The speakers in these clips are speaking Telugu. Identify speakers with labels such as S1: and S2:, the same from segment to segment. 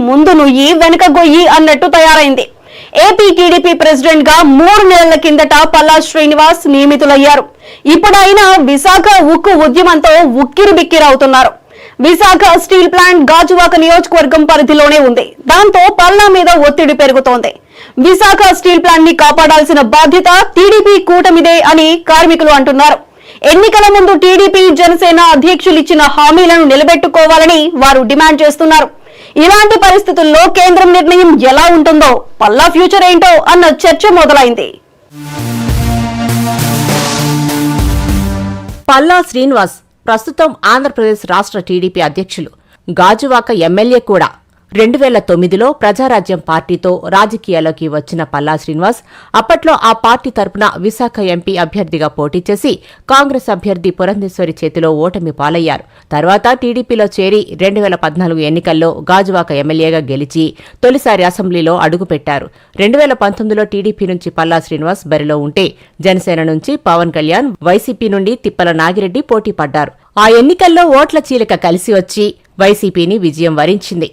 S1: ముందు నుయ్యి వెనుక గొయ్యి అన్నట్టు తయారైంది. ఏపీ టీడీపీ ప్రెసిడెంట్ గా 3 నెలల కిందట పల్లా శ్రీనివాస్ నియమితులయ్యారు. ఇప్పుడైనా విశాఖ ఉక్కు ఉద్యమంతో ఉక్కిరిబిక్కిరవుతున్నారు. విశాఖ స్టీల్ ప్లాంట్ గాజువాక నియోజకవర్గం పరిధిలోనే ఉంది. దాంతో పల్లా మీద ఒత్తిడి పెరుగుతోంది. విశాఖ స్టీల్ ప్లాంట్ ని కాపాడాల్సిన బాధ్యత టీడీపీ కూటమిదే అని కార్మికులు అంటున్నారు. ఎన్నికల ముందు టీడీపీ జనసేన అధ్యక్షులు ఇచ్చిన హామీలను నిలబెట్టుకోవాలని వారు డిమాండ్ చేస్తున్నారు. ఇలాంటి పరిస్థితుల్లో కేంద్రం నిర్ణయం ఎలా ఉంటుందో, పల్లా ఫ్యూచర్ ఏంటో అన్న చర్చ మొదలైంది.
S2: పల్లా శ్రీనివాస్ ప్రస్తుతం ఆంధ్రప్రదేశ్ రాష్ట్ర టీడీపీ అధ్యక్షులు. గాజువాక ఎమ్మెల్యే కూడా. 2009లో ప్రజారాజ్యం పార్టీతో రాజకీయాల్లోకి వచ్చిన పల్లా శ్రీనివాస్ అప్పట్లో ఆ పార్టీ తరపున విశాఖ ఎంపీ అభ్యర్థిగా పోటీ చేసి కాంగ్రెస్ అభ్యర్థి పురంధేశ్వరి చేతిలో ఓటమి పాలయ్యారు. తర్వాత టీడీపీలో చేరి 2014 ఎన్నికల్లో గాజువాక ఎమ్మెల్యేగా గెలిచి తొలిసారి అసెంబ్లీలో అడుగుపెట్టారు. 2019లో టీడీపీ నుంచి పల్లా శ్రీనివాస్ బరిలో ఉంటే జనసేన నుంచి పవన్ కళ్యాణ్, వైసీపీ నుండి తిప్పల నాగిరెడ్డి పోటీ పడ్డారు. ఆ ఎన్నికల్లో ఓట్ల చీలిక కలిసి వచ్చి వైసీపీని విజయం వరించింది.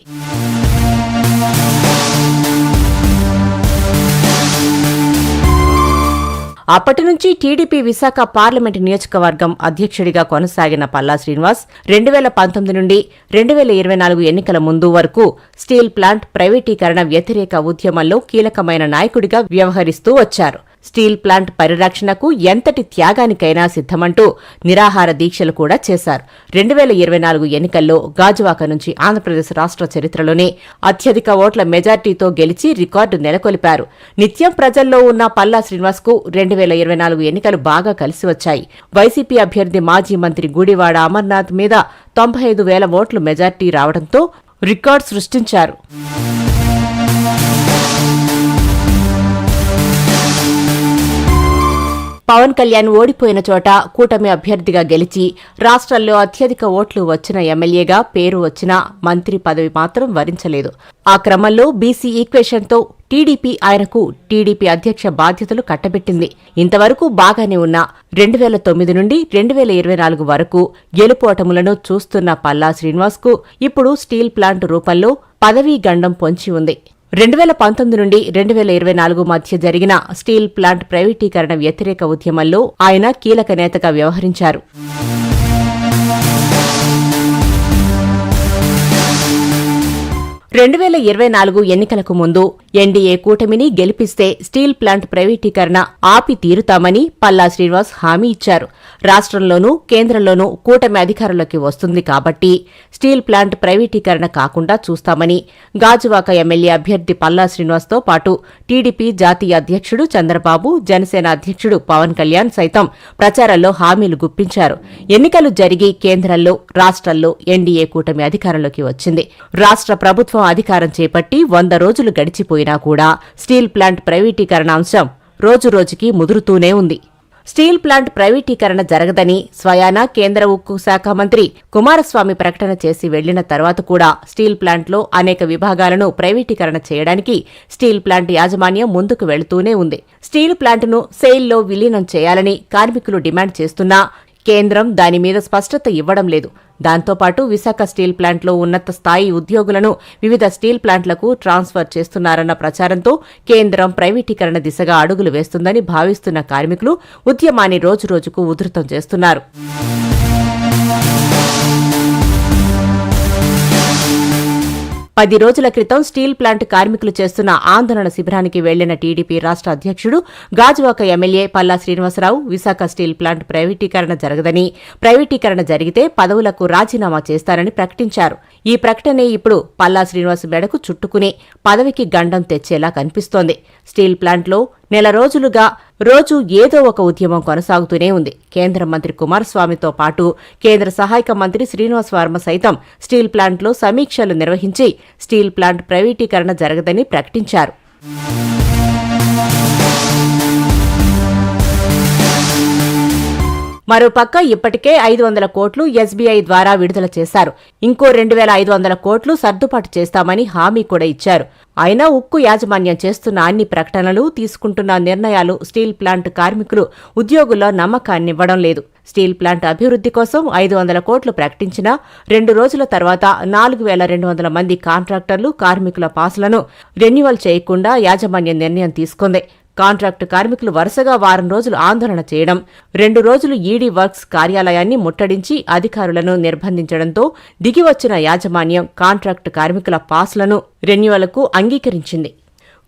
S2: అప్పటి నుంచి టీడీపీ విశాఖ పార్లమెంటు నియోజకవర్గం అధ్యక్షుడిగా కొనసాగిన పల్లా శ్రీనివాస్ 2019 నుండి 2024 ఎన్నికల ముందు వరకు స్టీల్ ప్లాంట్ ప్రైవేటీకరణ వ్యతిరేక ఉద్యమంలో కీలకమైన నాయకుడిగా వ్యవహరిస్తూ వచ్చారు. స్టీల్ ప్లాంట్ పరిరక్షణకు ఎంతటి త్యాగానికైనా సిద్ధమంటూ నిరాహార దీక్షలు కూడా చేశారు. 2024 ఎన్నికల్లో గాజువాక నుంచి ఆంధ్రప్రదేశ్ రాష్ట్ర చరిత్రలోనే అత్యధిక ఓట్ల మెజార్టీతో గెలిచి రికార్డు నెలకొల్పారు. నిత్యం ప్రజల్లో ఉన్న పల్లా శ్రీనివాస్ కు 2024 ఎన్నికలు బాగా కలిసి వచ్చాయి. వైసీపీ అభ్యర్థి మాజీ మంత్రి గుడివాడ అమర్నాథ్ మీద 95,000 ఓట్ల మెజార్టీ రావడంతో రికార్డు సృష్టించారు. పవన్ కళ్యాణ్ ఓడిపోయిన చోట కూటమి అభ్యర్థిగా గెలిచి రాష్ట్రంలో అత్యధిక ఓట్లు వచ్చిన ఎమ్మెల్యేగా పేరు వచ్చిన మంత్రి పదవి మాత్రం వరించలేదు. ఆ క్రమంలో బీసీ ఈక్వేషన్తో టీడీపీ ఆయనకు టీడీపీ అధ్యక్ష బాధ్యతలు కట్టబెట్టింది. ఇంతవరకు బాగానే ఉన్న 2009 నుండి 2024 వరకు గెలుపోటములను చూస్తున్న పల్లా శ్రీనివాస్ కు ఇప్పుడు స్టీల్ ప్లాంట్ రూపంలో పదవీ గండం పొంచి ఉంది. 2019 నుండి 2024 మధ్య జరిగిన స్టీల్ ప్లాంట్ ప్రైవేటీకరణ వ్యతిరేక ఉద్యమంలో ఆయన కీలక నేతగా వ్యవహరించారు. 2024 ఎన్నికలకు ముందు ఎన్డీఏ కూటమిని గెలిపిస్తే స్టీల్ ప్లాంట్ ప్రైవేటీకరణ ఆపి తీరుతామని పల్లా శ్రీనివాస్ హామీ ఇచ్చారు. రాష్ట్రంలోనూ కేంద్రంలోనూ కూటమి అధికారంలోకి వస్తుంది కాబట్టి స్టీల్ ప్లాంట్ ప్రైవేటీకరణ కాకుండా చూస్తామని గాజువాక ఎమ్మెల్యే అభ్యర్థి పల్లా శ్రీనివాస్తో పాటు టీడీపీ జాతీయ అధ్యక్షుడు చంద్రబాబు, జనసేన అధ్యక్షుడు పవన్ కళ్యాణ్ సైతం ప్రచారంలో హామీలు గుప్పించారు. ఎన్నికలు జరిగి కేంద్రంలో, రాష్ట్రాల్లో ఎన్డీఏ కూటమి అధికారంలోకి వచ్చింది. రాష్ట్ర ప్రభుత్వం అధికారం చేపట్టి 100 రోజులు గడిచిపోయినా కూడా స్టీల్ ప్లాంట్ ప్రైవేటీకరణ అంశం రోజురోజుకి ముదురుతూనే ఉంది. స్టీల్ ప్లాంట్ ప్రైవేటీకరణ జరగదని స్వయానా కేంద్ర ఉక్కు శాఖ మంత్రి కుమారస్వామి ప్రకటన చేసి వెళ్లిన తర్వాత కూడా స్టీల్ ప్లాంట్లో అనేక విభాగాలను ప్రైవేటీకరణ చేయడానికి స్టీల్ ప్లాంట్ యాజమాన్యం ముందుకు వెళుతూనే ఉంది. స్టీల్ ప్లాంట్ను సెయిల్లో విలీనం చేయాలని కార్మికులు డిమాండ్ చేస్తున్నా కేంద్రం దానిమీద స్పష్టత ఇవ్వడం లేదు. దాంతోపాటు విశాఖ స్టీల్ ప్లాంట్లో ఉన్నత స్థాయి ఉద్యోగులను వివిధ స్టీల్ ప్లాంట్లకు ట్రాన్స్ఫర్ చేస్తున్నారన్న ప్రచారంతో కేంద్రం ప్రైవేటీకరణ దిశగా అడుగులు వేస్తుందని భావిస్తున్న కార్మికులు ఉద్యమాన్ని రోజురోజుకు ఉధృతం చేస్తున్నారు. పది రోజుల క్రితం స్టీల్ ప్లాంట్ కార్మికులు చేస్తున్న ఆందోళన శిబిరానికి వెళ్లిన టీడీపీ రాష్ట్ర అధ్యక్షుడు Gajuwaka MLA Palla Srinivasarao Visakha steel plant ప్రైవేటీకరణ జరగదని, ప్రైవేటీకరణ జరిగితే పదవులకు రాజీనామా చేస్తారని ప్రకటించారు. ఈ ప్రకటనే ఇప్పుడు పల్లా శ్రీనివాస్ మెడకు చుట్టుకుని పదవికి గండం తెచ్చేలా కనిపిస్తోంది. స్టీల్ ప్లాంట్లో నెల రోజులుగా రోజు ఏదో ఒక ఉద్యమం కొనసాగుతూనే ఉంది. కేంద్ర మంత్రి కుమారస్వామితో పాటు కేంద్ర సహాయక మంత్రి శ్రీనివాస్ వర్మ సైతం స్టీల్ ప్లాంట్లో సమీక్షలు నిర్వహించి స్టీల్ ప్లాంట్ ప్రైవేటీకరణ జరగదని ప్రకటించారు. మరోపక్క ఇప్పటికే 500 కోట్లు ఎస్బీఐ ద్వారా విడుదల చేశారు. ఇంకో 2,500 కోట్లు సర్దుబాటు చేస్తామని హామీ కూడా ఇచ్చారు. అయినా ఉక్కు యాజమాన్యం చేస్తున్న అన్ని ప్రకటనలు, తీసుకుంటున్న నిర్ణయాలు స్టీల్ ప్లాంట్ కార్మికులు, ఉద్యోగుల్లో నమ్మకాన్నివ్వడం లేదు. స్టీల్ ప్లాంట్ అభివృద్ధి కోసం 500 కోట్లు ప్రకటించినా 2 రోజుల తర్వాత 4,200 మంది కాంట్రాక్టర్లు కార్మికుల పాసులను రెన్యువల్ చేయకుండా యాజమాన్యం నిర్ణయం తీసుకుంది. కాంట్రాక్టు కార్మికులు వరుసగా వారం రోజులు ఆందోళన చేయడం, 2 రోజులు ఈడీ వర్క్స్ కార్యాలయాన్ని ముట్టడించి అధికారులను నిర్బంధించడంతో దిగివచ్చిన యాజమాన్యం కాంట్రాక్టు కార్మికుల పాసులను రెన్యువల్కు అంగీకరించింది.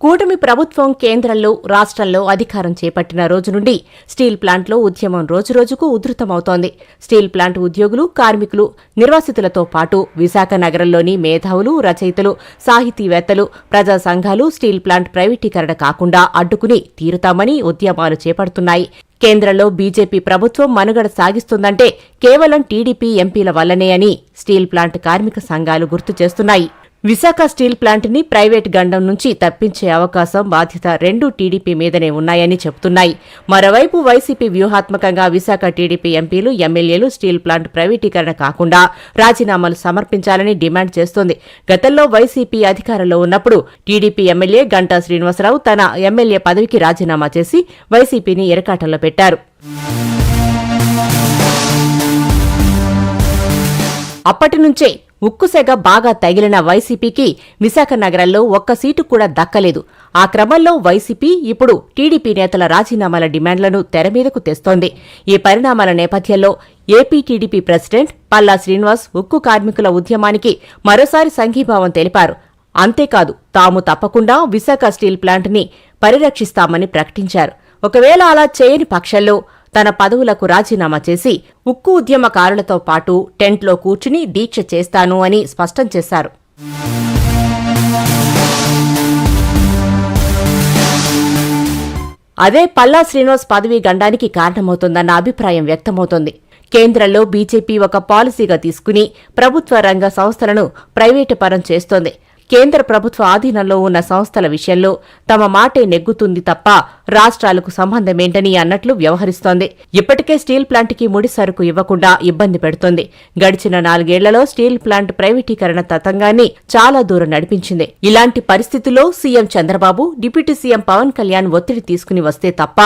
S2: కూటమి ప్రభుత్వం కేంద్రంలో, రాష్ట్రంలో అధికారం చేపట్టిన రోజు నుండి స్టీల్ ప్లాంట్లో ఉద్యమం రోజురోజుకు ఉధృతమవుతోంది. స్టీల్ ప్లాంట్ ఉద్యోగులు, కార్మికులు, నిర్వాసితులతో పాటు విశాఖ నగరంలోని మేధావులు, రచయితలు, సాహితీవేత్తలు, ప్రజా సంఘాలు స్టీల్ ప్లాంట్ ప్రైవేటీకరణ కాకుండా అడ్డుకుని తీరుతామని ఉద్యమాలు చేపడుతున్నాయి. కేంద్రంలో బీజేపీ ప్రభుత్వం మనుగడ సాగిస్తుందంటే కేవలం టీడీపీ ఎంపీల వల్లనే అని స్టీల్ ప్లాంట్ కార్మిక సంఘాలు గుర్తు చేస్తున్నాయి. విశాఖ స్టీల్ ప్లాంట్ని ప్రైవేట్ గండం నుంచి తప్పించే అవకాశం, బాధ్యత రెండూ టీడీపీ మీదనే ఉన్నాయని చెబుతున్నాయి. మరోవైపు వైసీపీ వ్యూహాత్మకంగా విశాఖ టీడీపీ ఎంపీలు, ఎమ్మెల్యేలు స్టీల్ ప్లాంట్ ప్రైవేటీకరణ కాకుండా రాజీనామాలు సమర్పించాలని డిమాండ్ చేస్తోంది. గతంలో వైసీపీ అధికారంలో ఉన్నప్పుడు టీడీపీ ఎమ్మెల్యే గంటా శ్రీనివాసరావు తన ఎమ్మెల్యే పదవికి రాజీనామా చేసి వైసీపీని ఇరకాటంలో పెట్టారు. అప్పటి నుంచే ఉక్కుసెగ బాగా తగిలిన వైసీపీకి విశాఖ నగరంలో ఒక్క సీటు కూడా దక్కలేదు. ఆ క్రమంలో వైసీపీ ఇప్పుడు టీడీపీ నేతల రాజీనామాల డిమాండ్లను తెరమీదకు తెస్తోంది. ఈ పరిణామాల నేపథ్యంలో AP TDP president Palla Srinivas ఉక్కు కార్మికుల ఉద్యమానికి మరోసారి సంఘీభావం తెలిపారు. అంతేకాదు, తాము తప్పకుండా విశాఖ స్టీల్ ప్లాంట్ని పరిరక్షిస్తామని ప్రకటించారు. ఒకవేళ అలా చేయని పక్షంలో తన పదవులకు రాజీనామా చేసి ఉక్కు ఉద్యమకారులతో పాటు టెంట్లో కూర్చుని దీక్ష చేస్తాను అని స్పష్టం చేశారు. అదే పల్లా శ్రీనివాస్ పదవీ గండానికి కారణమవుతోందన్న అభిప్రాయం వ్యక్తమవుతోంది. కేంద్రంలో బీజేపీ ఒక పాలసీగా తీసుకుని ప్రభుత్వ రంగ సంస్థలను ప్రైవేటు పరం చేస్తోంది. కేంద్ర ప్రభుత్వ ఆధీనంలో ఉన్న సంస్థల విషయంలో తమ మాటే నెగ్గుతుంది తప్ప రాష్ట్రాలకు సంబంధమేంటని అన్నట్లు వ్యవహరిస్తోంది. ఇప్పటికే స్టీల్ ప్లాంట్కి ముడి సరుకు ఇవ్వకుండా ఇబ్బంది పెడుతోంది. గడిచిన 4 ఏళ్లలో స్టీల్ ప్లాంట్ ప్రైవేటీకరణ తతంగాన్ని చాలా దూరం నడిపించింది. ఇలాంటి పరిస్థితుల్లో CM Chandrababu, deputy CM Pavan Kalyan ఒత్తిడి తీసుకుని వస్తే తప్ప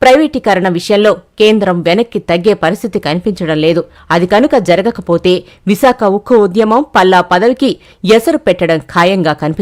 S2: ప్రైవేటీకరణ విషయంలో కేంద్రం వెనక్కి తగ్గే పరిస్థితి కనిపించడం లేదు. అది కనుక జరగకపోతే విశాఖ ఉక్కు ఉద్యమం పల్లా పదవికి ఎసరు పెట్టడం ఖాయంగా కనిపిస్తుంది.